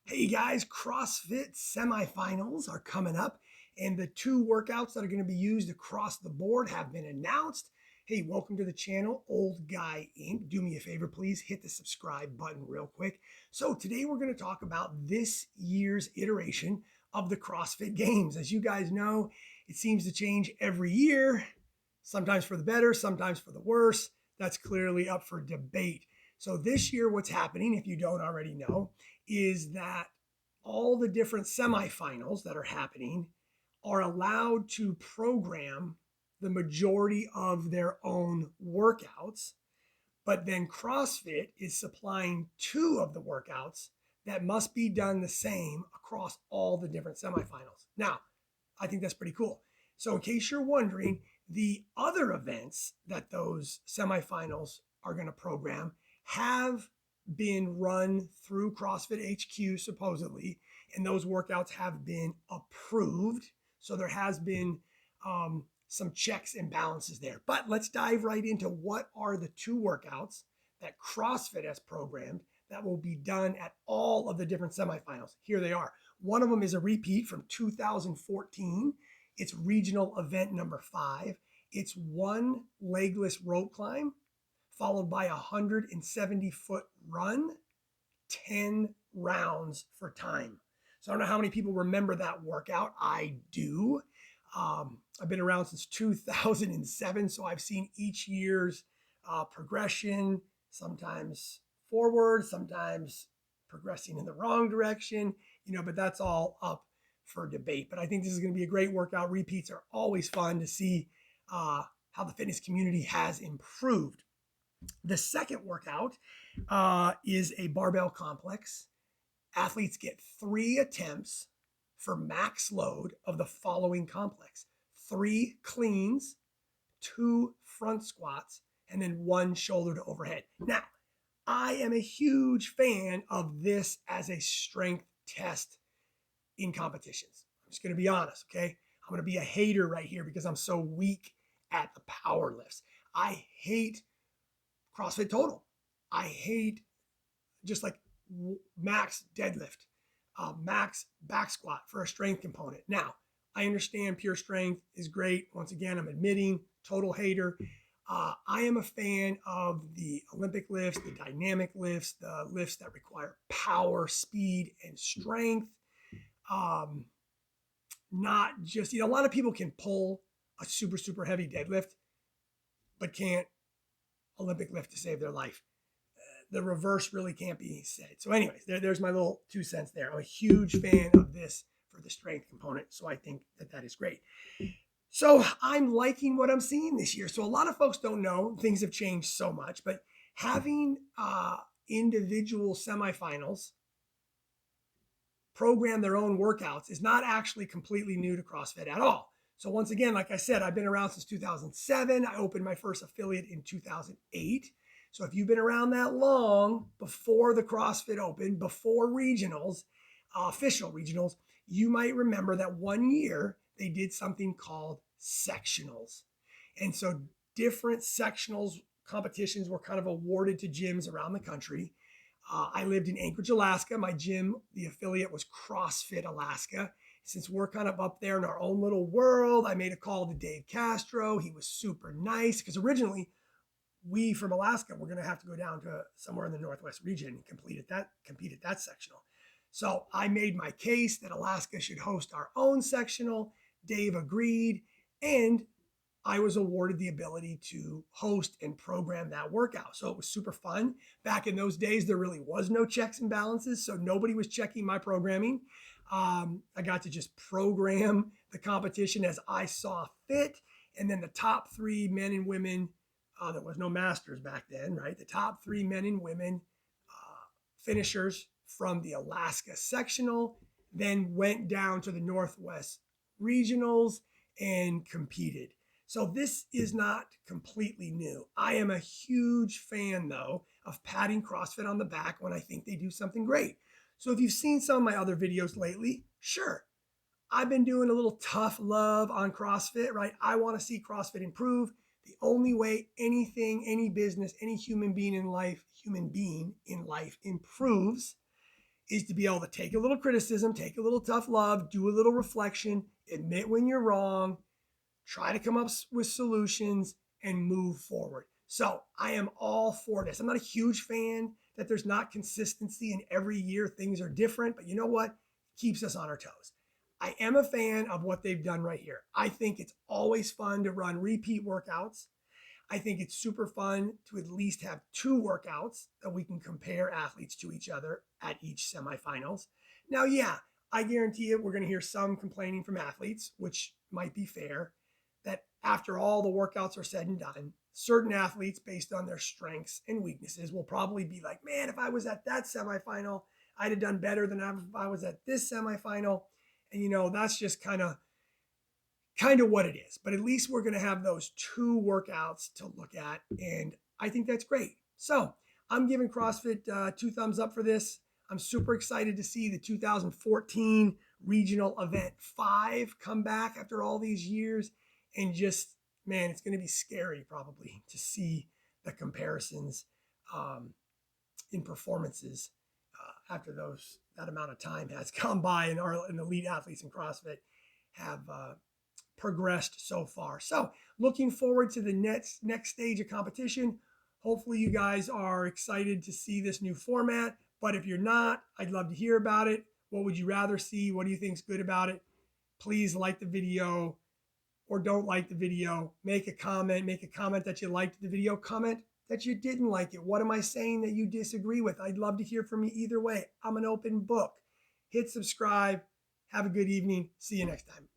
Hey guys, CrossFit semifinals are coming up, and the two workouts that are going to be used across the board have been announced. Hey, welcome to the channel, Old Guy Inc. Do me a favor, please hit the subscribe button real quick. So, today we're going to talk about this year's iteration of the CrossFit Games. As you guys know, it seems to change every year, sometimes for the better, sometimes for the worse. That's clearly up for debate. So, this year, what's happening, if you don't already know, is that all the different semifinals that are happening are allowed to program the majority of their own workouts, but then CrossFit is supplying two of the workouts that must be done the same across all the different semifinals. Now, I think that's pretty cool. So, in case you're wondering, the other events that those semifinals are going to program have been run through CrossFit HQ supposedly, and those workouts have been approved. So there has been some checks and balances there. But let's dive right into what are the two workouts that CrossFit has programmed that will be done at all of the different semifinals. Here they are. One of them is a repeat from 2014. It's regional event number 5. It's one legless rope climb followed by a 170-foot run, 10 rounds for time. So I don't know how many people remember that workout. I do. I've been around since 2007, so I've seen each year's progression, sometimes forward, sometimes progressing in the wrong direction, but that's all up for debate. But I think this is going to be a great workout. Repeats are always fun to see how the fitness community has improved. The second workout is a barbell complex. Athletes get 3 attempts for max load of the following complex: 3 cleans, 2 front squats, and then 1 shoulder to overhead. Now, I am a huge fan of this as a strength test in competitions. I'm just going to be honest, okay? I'm going to be a hater right here because I'm so weak at the power lifts. I hate CrossFit Total. I hate just like max deadlift, max back squat for a strength component. Now, I understand pure strength is great. Once again, I'm admitting, total hater. I am a fan of the Olympic lifts, the dynamic lifts, the lifts that require power, speed, and strength. Not just, a lot of people can pull a super, super heavy deadlift, but can't Olympic lift to save their life. The reverse really can't be said. So, anyways, there's my little 2 cents there. I'm a huge fan of this for the strength component, so I think that is great. So, I'm liking what I'm seeing this year. So, a lot of folks don't know things have changed so much, but having individual semifinals program their own workouts is not actually completely new to CrossFit at all. So once again, like I said, I've been around since 2007. I opened my first affiliate in 2008. So if you've been around that long, before the CrossFit Open, before regionals, official regionals, you might remember that one year they did something called sectionals. And so different sectionals competitions were kind of awarded to gyms around the country. I lived in Anchorage, Alaska. My gym, the affiliate, was CrossFit Alaska. Since we're kind of up there in our own little world, I made a call to Dave Castro. He was super nice because originally we from Alaska were going to have to go down to somewhere in the Northwest region and compete at that sectional. So I made my case that Alaska should host our own sectional. Dave agreed, and I was awarded the ability to host and program that workout. So it was super fun. Back in those days, there really was no checks and balances. So nobody was checking my programming. I got to just program the competition as I saw fit. And then the top 3 men and women, there was no masters back then, right? The top 3 men and women finishers from the Alaska sectional then went down to the Northwest regionals and competed. So this is not completely new. I am a huge fan, though, of patting CrossFit on the back when I think they do something great. So if you've seen some of my other videos lately, sure, I've been doing a little tough love on CrossFit, right? I want to see CrossFit improve. The only way anything, any business, any human being in life improves is to be able to take a little criticism, take a little tough love, do a little reflection, admit when you're wrong, try to come up with solutions, and move forward. So I am all for this. I'm not a huge fan that there's not consistency and every year things are different, but you know what? It keeps us on our toes. I am a fan of what they've done right here. I think it's always fun to run repeat workouts. I think it's super fun to at least have 2 workouts that we can compare athletes to each other at each semifinals. Now, yeah, I guarantee you we're going to hear some complaining from athletes, which might be fair, that after all the workouts are said and done, certain athletes, based on their strengths and weaknesses, will probably be like, man, if I was at that semifinal, I'd have done better than if I was at this semifinal. And that's just kind of what it is. But at least we're going to have those 2 workouts to look at. And I think that's great. So I'm giving CrossFit 2 thumbs up for this. I'm super excited to see the 2014 regional event 5 come back after all these years. And just, man, it's going to be scary probably to see the comparisons in performances after that amount of time has gone by and our elite athletes in CrossFit have progressed so far. So looking forward to the next stage of competition. Hopefully you guys are excited to see this new format, but if you're not, I'd love to hear about it. What would you rather see? What do you think is good about it? Please like the video or don't like the video. Make a comment that you liked the video, comment that you didn't like it. What am I saying that you disagree with? I'd love to hear from you either way. I'm an open book. Hit subscribe. Have a good evening. See you next time.